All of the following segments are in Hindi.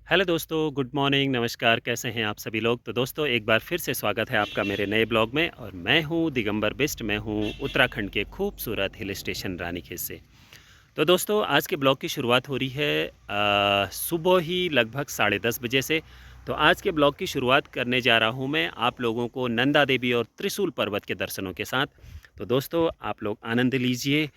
हेलो दोस्तों, गुड मॉर्निंग, नमस्कार। कैसे हैं आप सभी लोग? तो दोस्तों एक बार फिर से स्वागत है आपका मेरे नए ब्लॉग में। और मैं हूं दिगंबर बिष्ट। मैं हूं उत्तराखंड के खूबसूरत हिल स्टेशन रानीखेत से। तो दोस्तों आज के ब्लॉग की शुरुआत हो रही है सुबह ही लगभग 10:30 बजे से। तो आज के ब्लॉग की शुरुआत करने जा रहा हूं मैं आप लोगों को नंदा देवी और त्रिशूल पर्वत के दर्शनों के साथ। तो दोस्तों आप लोग आनंद लीजिए।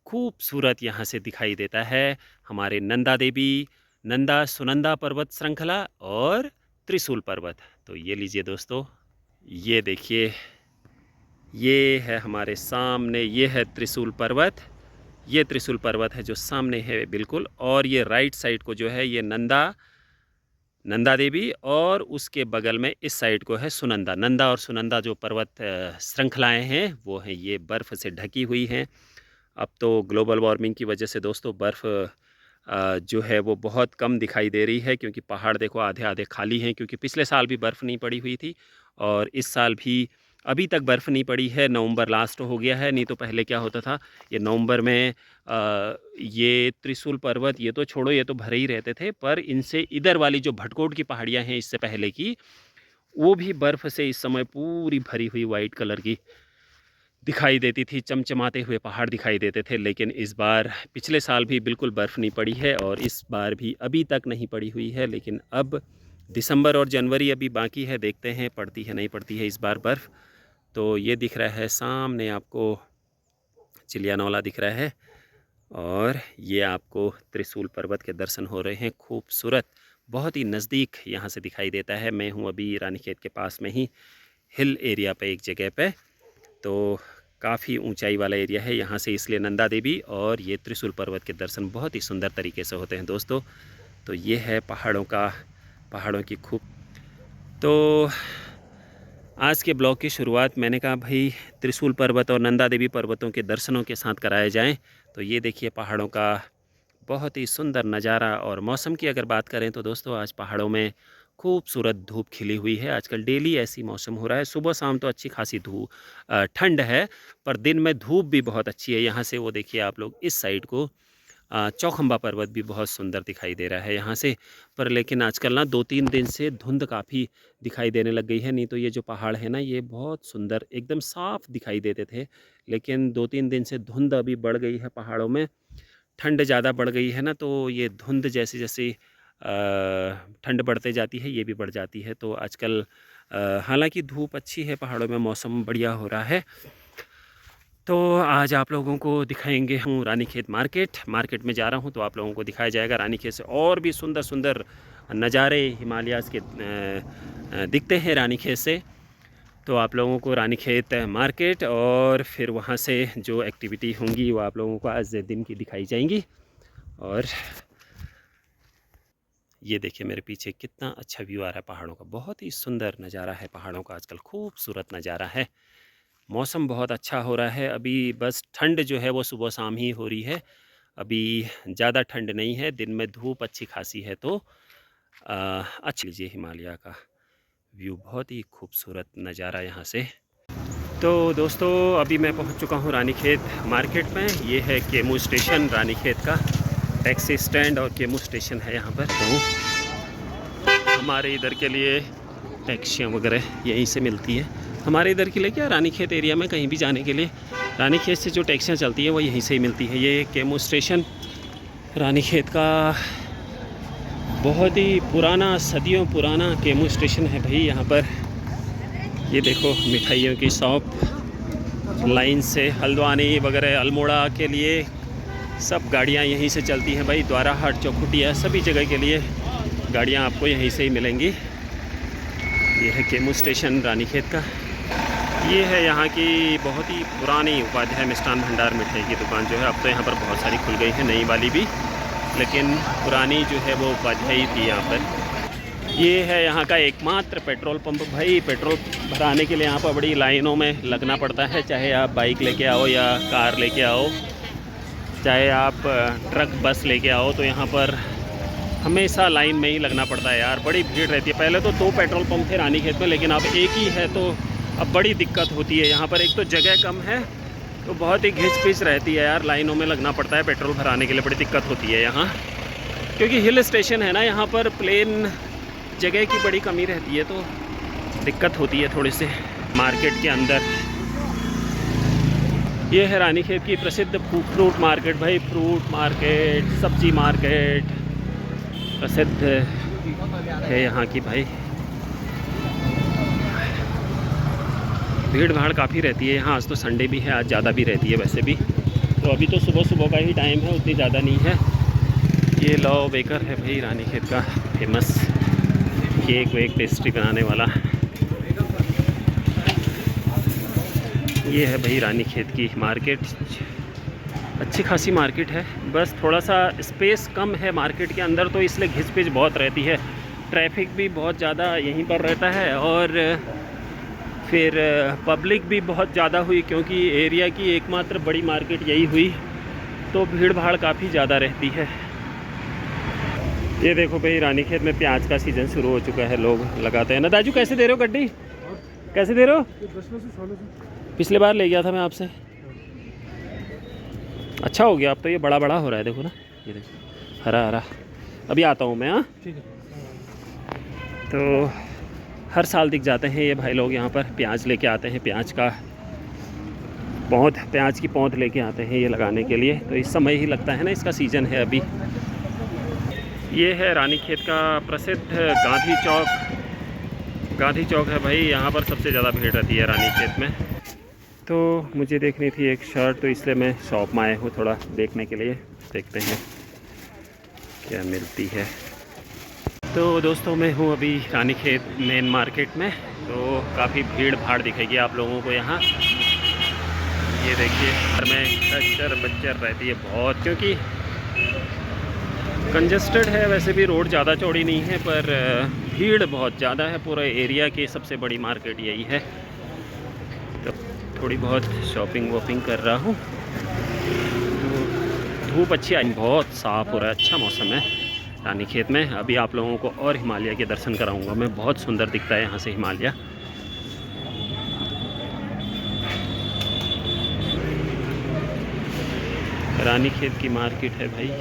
खूबसूरत यहाँ से दिखाई देता है हमारे नंदा देवी, नंदा सुनंदा पर्वत श्रृंखला और त्रिशूल पर्वत। तो ये लीजिए दोस्तों, ये देखिए, ये है हमारे सामने, ये है त्रिशूल पर्वत। ये त्रिशूल पर्वत है जो सामने है बिल्कुल। और ये राइट साइड को जो है ये नंदा देवी, और उसके बगल में इस साइड को है सुनंदा। नंदा और सुनंदा जो पर्वत श्रृंखलाएं हैं वो हैं ये बर्फ़ से ढकी हुई हैं। अब तो ग्लोबल वार्मिंग की वजह से दोस्तों बर्फ़ जो है वो बहुत कम दिखाई दे रही है, क्योंकि पहाड़ देखो आधे आधे खाली हैं। क्योंकि पिछले साल भी बर्फ़ नहीं पड़ी हुई थी और इस साल भी अभी तक बर्फ़ नहीं पड़ी है। नवंबर लास्ट हो गया है, नहीं तो पहले क्या होता था, ये नवंबर में ये त्रिशूल पर्वत, ये तो छोड़ो, ये तो भरे ही रहते थे। पर इनसे इधर वाली जो भटकोट की पहाड़ियाँ हैं इससे पहले की, वो भी बर्फ़ से इस समय पूरी भरी हुई वाइट कलर की दिखाई देती थी। चमचमाते हुए पहाड़ दिखाई देते थे। लेकिन इस बार, पिछले साल भी बिल्कुल बर्फ़ नहीं पड़ी है और इस बार भी अभी तक नहीं पड़ी हुई है। लेकिन अब दिसंबर और जनवरी अभी बाकी है, देखते हैं पड़ती है नहीं पड़ती है इस बार बर्फ़। तो ये दिख रहा है सामने आपको, चिलियानौला दिख रहा है। और ये आपको त्रिशूल पर्वत के दर्शन हो रहे हैं, खूबसूरत, बहुत ही नज़दीक यहाँ से दिखाई देता है। मैं हूँ अभी रानीखेत के पास में ही, हिल एरिया पे एक जगह पे। तो काफ़ी ऊंचाई वाला एरिया है यहाँ से, इसलिए नंदा देवी और ये त्रिशूल पर्वत के दर्शन बहुत ही सुंदर तरीके से होते हैं दोस्तों। तो ये है पहाड़ों की खूब। तो आज के ब्लॉग की शुरुआत मैंने कहा भाई त्रिशूल पर्वत और नंदा देवी पर्वतों के दर्शनों के साथ कराए जाएं। तो ये देखिए पहाड़ों का बहुत ही सुंदर नज़ारा। और मौसम की अगर बात करें तो दोस्तों आज पहाड़ों में खूबसूरत धूप खिली हुई है। आजकल डेली ऐसी मौसम हो रहा है, सुबह शाम तो अच्छी खासी ठंड है, पर दिन में धूप भी बहुत अच्छी है। यहाँ से वो देखिए आप लोग इस साइड को चौखंबा पर्वत भी बहुत सुंदर दिखाई दे रहा है यहाँ से। पर लेकिन आजकल ना 2-3 दिन से धुंध काफ़ी दिखाई देने लग गई है। नहीं तो ये जो पहाड़ है ना ये बहुत सुंदर एकदम साफ दिखाई देते थे। लेकिन 2-3 दिन से धुंध अभी बढ़ गई है पहाड़ों में। ठंड ज़्यादा बढ़ गई है ना, तो ये धुंध जैसे जैसे ठंड बढ़ते जाती है ये भी बढ़ जाती है। तो आजकल हालांकि धूप अच्छी है पहाड़ों में, मौसम बढ़िया हो रहा है। तो आज आप लोगों को दिखाएंगे, हूँ रानीखेत मार्केट में जा रहा हूँ। तो आप लोगों को दिखाया जाएगा रानीखेत से और भी सुंदर सुंदर नज़ारे हिमालयाज़ के दिखते हैं रानीखेत से। तो आप लोगों को रानीखेत मार्केट और फिर वहाँ से जो एक्टिविटी होंगी वो आप लोगों को आज दिन की दिखाई जाएंगी। और ये देखिए मेरे पीछे कितना अच्छा व्यू आ रहा है पहाड़ों का, बहुत ही सुंदर नज़ारा है पहाड़ों का, आजकल खूबसूरत नज़ारा है। मौसम बहुत अच्छा हो रहा है अभी, बस ठंड जो है वो सुबह शाम ही हो रही है। अभी ज़्यादा ठंड नहीं है, दिन में धूप अच्छी खासी है। तो अच्छा लीजिए हिमालय का व्यू, बहुत ही खूबसूरत नज़ारा यहाँ से। तो दोस्तों अभी मैं पहुँच चुका हूँ रानीखेत मार्केट में। ये है केमू स्टेशन रानीखेत का, टैक्सी स्टैंड और केमू स्टेशन है यहाँ पर। तो हमारे इधर के लिए टैक्सियाँ वगैरह यहीं से मिलती है। हमारे इधर के लिए क्या, रानीखेत एरिया में कहीं भी जाने के लिए रानीखेत से जो टैक्सियाँ चलती हैं वो यहीं से ही मिलती है। ये केमू स्टेशन रानीखेत का बहुत ही पुराना, सदियों पुराना केमू स्टेशन है भाई। यहाँ पर ये देखो मिठाइयों की शॉप लाइन से, हल्द्वानी वगैरह अल्मोड़ा के लिए सब गाड़ियाँ यहीं से चलती हैं भाई। द्वाराहाट, चौखुटिया, सभी जगह के लिए गाड़ियाँ आपको यहीं से ही मिलेंगी। ये है केमू स्टेशन रानीखेत का। ये है यहाँ की बहुत ही पुरानी उपाध्याय मिष्ठान भंडार मिठाई की दुकान जो है। अब तो यहाँ पर बहुत सारी खुल गई है, नई वाली भी, लेकिन पुरानी जो है वो उपाध्याय थी यहाँ पर। ये है यहाँ का एकमात्र पेट्रोल पंप भाई। पेट्रोल भराने के लिए यहाँ पर बड़ी लाइनों में लगना पड़ता है, चाहे आप बाइक लेके आओ या कार लेके आओ, चाहे आप ट्रक बस लेके आओ, तो यहाँ पर हमेशा लाइन में ही लगना पड़ता है यार, बड़ी भीड़ रहती है। पहले तो 2 पेट्रोल पंप थे रानीखेत में, लेकिन अब एक ही है, तो अब बड़ी दिक्कत होती है यहाँ पर। एक तो जगह कम है तो बहुत ही घिच पिच रहती है यार, लाइनों में लगना पड़ता है पेट्रोल भराने के लिए, बड़ी दिक्कत होती है यहाँ। क्योंकि हिल स्टेशन है ना, यहाँ पर प्लेन जगह की बड़ी कमी रहती है, तो दिक्कत होती है थोड़ी से मार्केट के अंदर। ये है रानीखेत की प्रसिद्ध फ्रूट मार्केट भाई, फ्रूट मार्केट, सब्जी मार्केट प्रसिद्ध है यहाँ की भाई। भीड़ भाड़ काफ़ी रहती है यहाँ। आज तो संडे भी है, आज ज़्यादा भी रहती है वैसे भी। तो अभी तो सुबह सुबह का ही टाइम है, उतनी ज़्यादा नहीं है। ये लव बेकर है भाई रानीखेत का फेमस केक वेक पेस्ट्री बनाने वाला। ये है भाई रानीखेत की मार्केट। अच्छी खासी मार्केट है, बस थोड़ा सा स्पेस कम है मार्केट के अंदर, तो इसलिए घिसपिच बहुत रहती है। ट्रैफिक भी बहुत ज़्यादा यहीं पर रहता है, और फिर पब्लिक भी बहुत ज़्यादा हुई, क्योंकि एरिया की एकमात्र बड़ी मार्केट यही हुई, तो भीड़ भाड़ काफ़ी ज़्यादा रहती है। ये देखो भाई रानीखेत में प्याज का सीज़न शुरू हो चुका है, लोग लगाते हैं ना। दाजू कैसे दे रहे हो गड्डी, कैसे दे रहे हो? 10 में से 16 से। पिछले बार ले गया था मैं आपसे, अच्छा हो गया। अब तो ये बड़ा बड़ा हो रहा है, देखो ना, ये देखो हरा हरा। अभी आता हूँ मैं। हाँ ठीक है। तो हर साल दिख जाते हैं ये भाई लोग यहाँ पर, प्याज लेके आते हैं, प्याज की पौध लेके आते हैं ये लगाने के लिए। तो इस समय ही लगता है ना, इसका सीज़न है अभी। ये है रानीखेत का प्रसिद्ध गांधी चौक है भाई। यहाँ पर सबसे ज़्यादा भीड़ रहती है रानीखेत में। तो मुझे देखनी थी एक शर्ट, तो इसलिए मैं शॉप में आया हूँ थोड़ा देखने के लिए। देखते हैं क्या मिलती है। तो दोस्तों मैं हूँ अभी रानीखेत मेन मार्केट में, तो काफ़ी भीड़ भाड़ दिखेगी आप लोगों को यहाँ। ये देखिए घर में कच्चर बच्चर रहती है बहुत, क्योंकि कंजस्टेड है। वैसे भी रोड ज़्यादा चौड़ी नहीं है, पर भीड़ बहुत ज़्यादा है। पूरे एरिया की सबसे बड़ी मार्केट यही है। तो थोड़ी बहुत शॉपिंग वॉपिंग कर रहा हूँ। तो धूप अच्छी आई, बहुत साफ़ हो रहा है, अच्छा मौसम है रानीखेत में। अभी आप लोगों को और हिमालय के दर्शन कराऊंगा मैं, बहुत सुंदर दिखता है यहाँ से हिमालय। रानीखेत की मार्केट है भाई।